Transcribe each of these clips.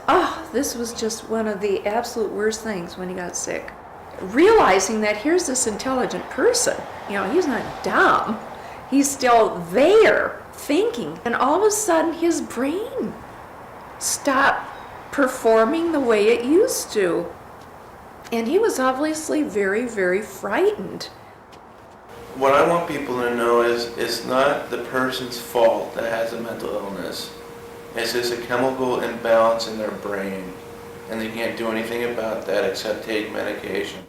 oh, this was just one of the absolute worst things when he got sick. Realizing that here's this intelligent person, he's not dumb, he's still there thinking, and all of a sudden his brain stopped performing the way it used to. And he was obviously very, very frightened. What I want people to know is it's not the person's fault that has a mental illness. It's just a chemical imbalance in their brain, and they can't do anything about that except take medication.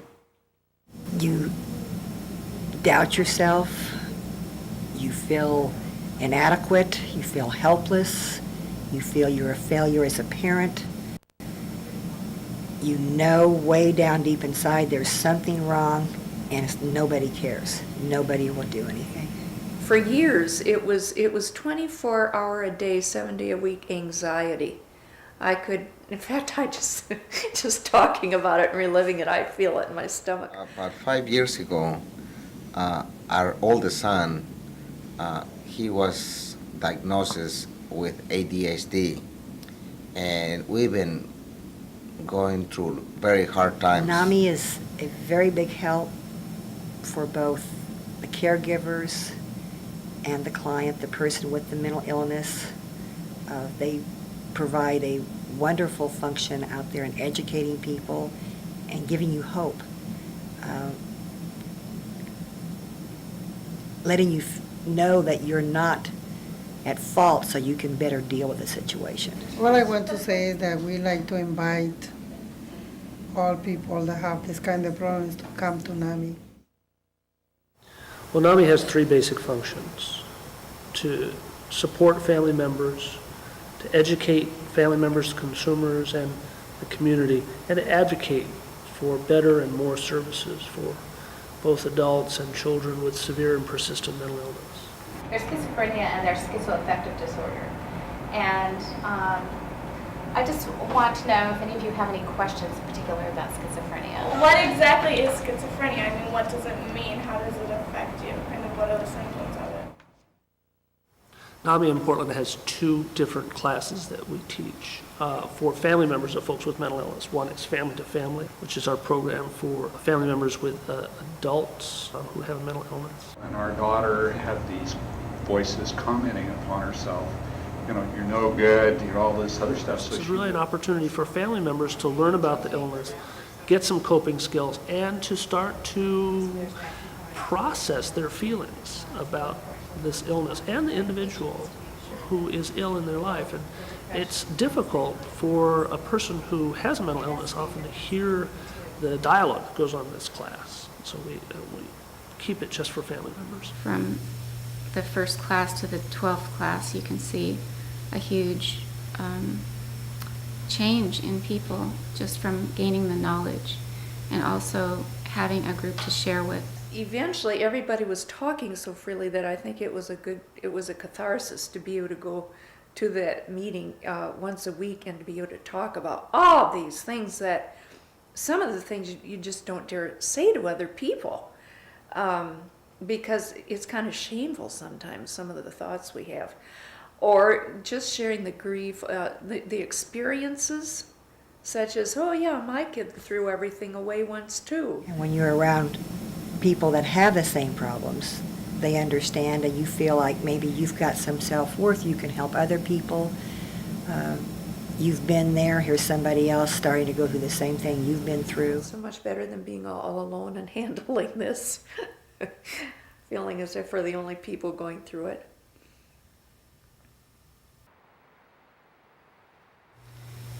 You doubt yourself, you feel inadequate, you feel helpless, you feel you're a failure as a parent. You know way down deep inside there's something wrong, and nobody cares. Nobody will do anything. For years, it was 24-hour a day, 7-day a week anxiety. In fact, I just talking about it and reliving it, I feel it in my stomach. About 5 years ago, our oldest son, he was diagnosed with ADHD, and we've been going through very hard times. NAMI is a very big help for both the caregivers and the client, the person with the mental illness. They provide a wonderful function out there in educating people and giving you hope, letting you know that you're not at fault so you can better deal with the situation. What I want to say is that we like to invite all people that have this kind of problems to come to NAMI. Well, NAMI has three basic functions: to support family members, to educate family members, consumers, and the community, and to advocate for better and more services for both adults and children with severe and persistent mental illness. There's schizophrenia and there's schizoaffective disorder. And I just want to know if any of you have any questions in particular about schizophrenia. What exactly is schizophrenia? I mean, what does it mean? How does it affect you? And what are the symptoms of it? NAMI in Portland has two different classes that we teach for family members of folks with mental illness. One is Family to Family, which is our program for family members with adults who have a mental illness. And our daughter had these voices commenting upon herself. You're no good, you're all this other stuff. So this is really an opportunity for family members to learn about the illness, get some coping skills, and to start to process their feelings about this illness and the individual who is ill in their life. And it's difficult for a person who has a mental illness often to hear the dialogue that goes on in this class. So we keep it just for family members. From the first class to the 12th class, you can see a huge change in people just from gaining the knowledge and also having a group to share with. Eventually, everybody was talking so freely that I think it was a catharsis to be able to go to that meeting once a week and to be able to talk about all these things that some of the things you just don't dare say to other people because it's kind of shameful sometimes, some of the thoughts we have. Or just sharing the grief, the experiences, such as, oh yeah, my kid threw everything away once too. And when you're around people that have the same problems, they understand and you feel like maybe you've got some self-worth, you can help other people. You've been there, here's somebody else starting to go through the same thing you've been through. So much better than being all alone and handling this, feeling as if we're the only people going through it.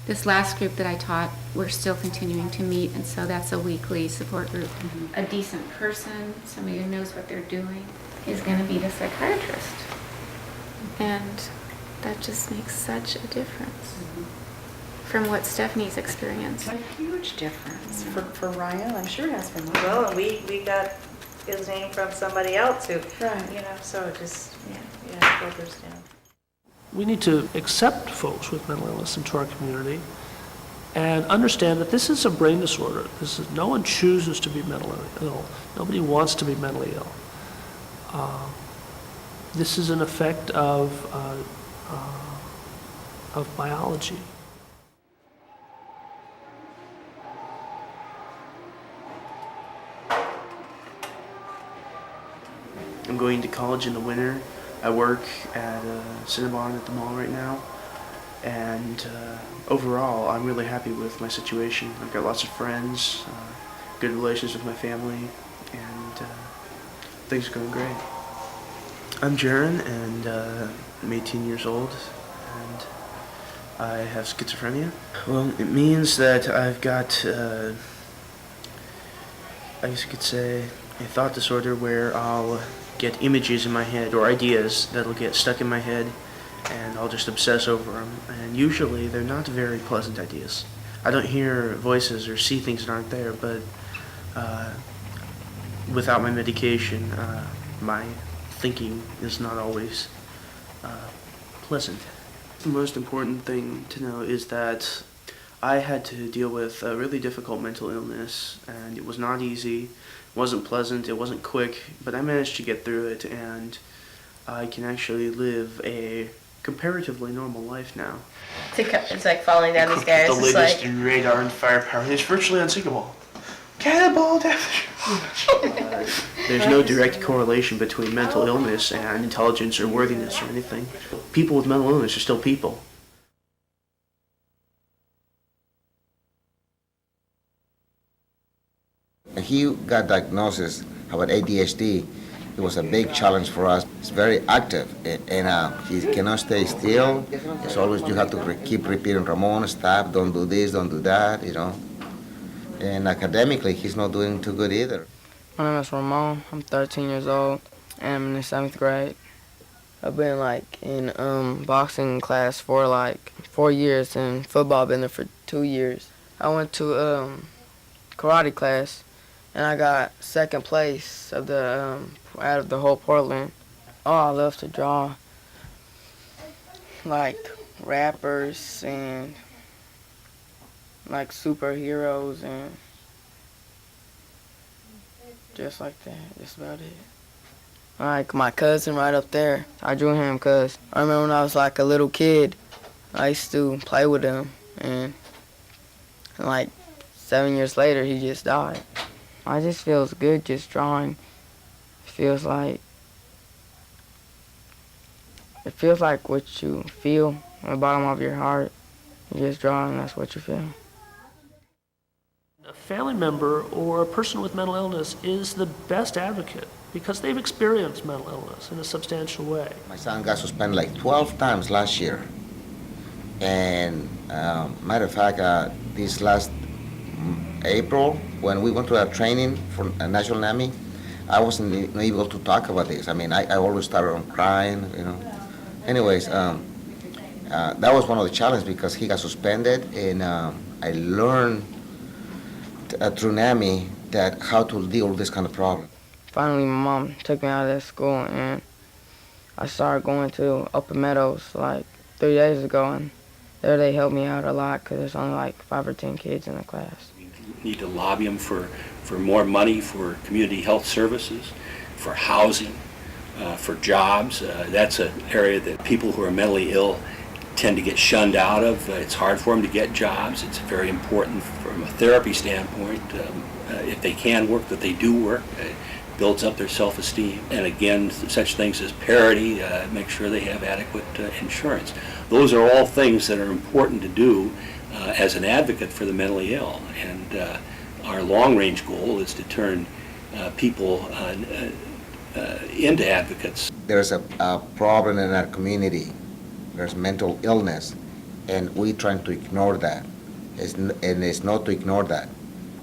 This last group that I taught, we're still continuing to meet, and so that's a weekly support group. Mm-hmm. A decent person, somebody who knows what they're doing, is going to be the psychiatrist. And that just makes such a difference from what Stephanie's experienced. A huge difference for Ryan. I'm sure it has for me. Well, and we got his name from somebody else who, right. So it just, filters down. We need to accept folks with mental illness into our community and understand that this is a brain disorder. No one chooses to be mentally ill. Nobody wants to be mentally ill. This is an effect of biology. I'm going to college in the winter. I work at Cinnabon at the mall right now. And overall, I'm really happy with my situation. I've got lots of friends, good relations with my family, and things are going great. I'm Jaron, and I'm 18 years old, and I have schizophrenia. Well, it means that I've got, I guess you could say, a thought disorder where I'll get images in my head or ideas that'll get stuck in my head, and I'll just obsess over them. And usually they're not very pleasant ideas. I don't hear voices or see things that aren't there, but without my medication, my thinking is not always pleasant. The most important thing to know is that I had to deal with a really difficult mental illness, and it was not easy, it wasn't pleasant, it wasn't quick, but I managed to get through it, and I can actually live a comparatively normal life now. It's like falling down these stairs. The latest in radar and firepower is virtually unsinkable. Cannonball death! There's no direct correlation between mental illness and intelligence or worthiness or anything. People with mental illness are still people. He got diagnosis about ADHD. It was a big challenge for us. He's very active, and he cannot stay still. It's always you have to keep repeating, Ramon, stop, don't do this, don't do that, you know. And academically, he's not doing too good either. My name is Ramon. I'm 13 years old, and I'm in the 7th grade. I've been in boxing class for 4 years, and football been there for 2 years. I went to karate class, and I got 2nd place of the out of the whole Portland. Oh, I love to draw rappers and superheroes and just like that. That's about it. My cousin right up there. I drew him because I remember when I was a little kid, I used to play with him, and 7 years later he just died. I just feels good just drawing. It feels like what you feel at the bottom of your heart. You just draw and that's what you feel. A family member or a person with mental illness is the best advocate because they've experienced mental illness in a substantial way. My son got suspended 12 times last year. And matter of fact, this last April, when we went to our training for National NAMI, I wasn't able to talk about this. I always started crying, you know. Anyways, that was one of the challenges because he got suspended, and I learned through NAMI that how to deal with this kind of problem. Finally, my mom took me out of that school, and I started going to Open Meadows 3 days ago, and there they helped me out a lot because there's only 5 or 10 kids in the class. We need to lobby them for more money for community health services, for housing, for jobs. That's an area that people who are mentally ill tend to get shunned out of. It's hard for them to get jobs. It's very important from a therapy standpoint. If they can work, that they do work. It builds up their self-esteem. And again, such things as parity, make sure they have adequate insurance. Those are all things that are important to do as an advocate for the mentally ill. And our long-range goal is to turn people into advocates. There's a problem in our community. There's mental illness, and we're trying to ignore that. It's not to ignore that.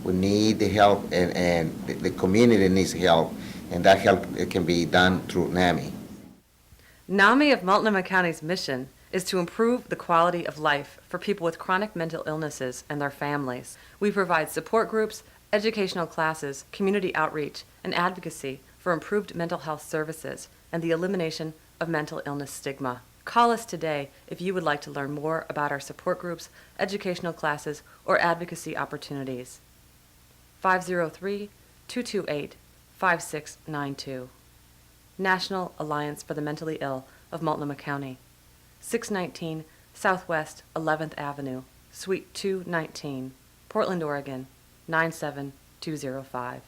We need the help, and the community needs help, and that help it can be done through NAMI. NAMI of Multnomah County's mission is to improve the quality of life for people with chronic mental illnesses and their families. We provide support groups, educational classes, community outreach, and advocacy for improved mental health services and the elimination of mental illness stigma. Call us today if you would like to learn more about our support groups, educational classes, or advocacy opportunities. 503-228-5692. National Alliance for the Mentally Ill of Multnomah County. 619 Southwest 11th Avenue, Suite 219, Portland, Oregon, 97205.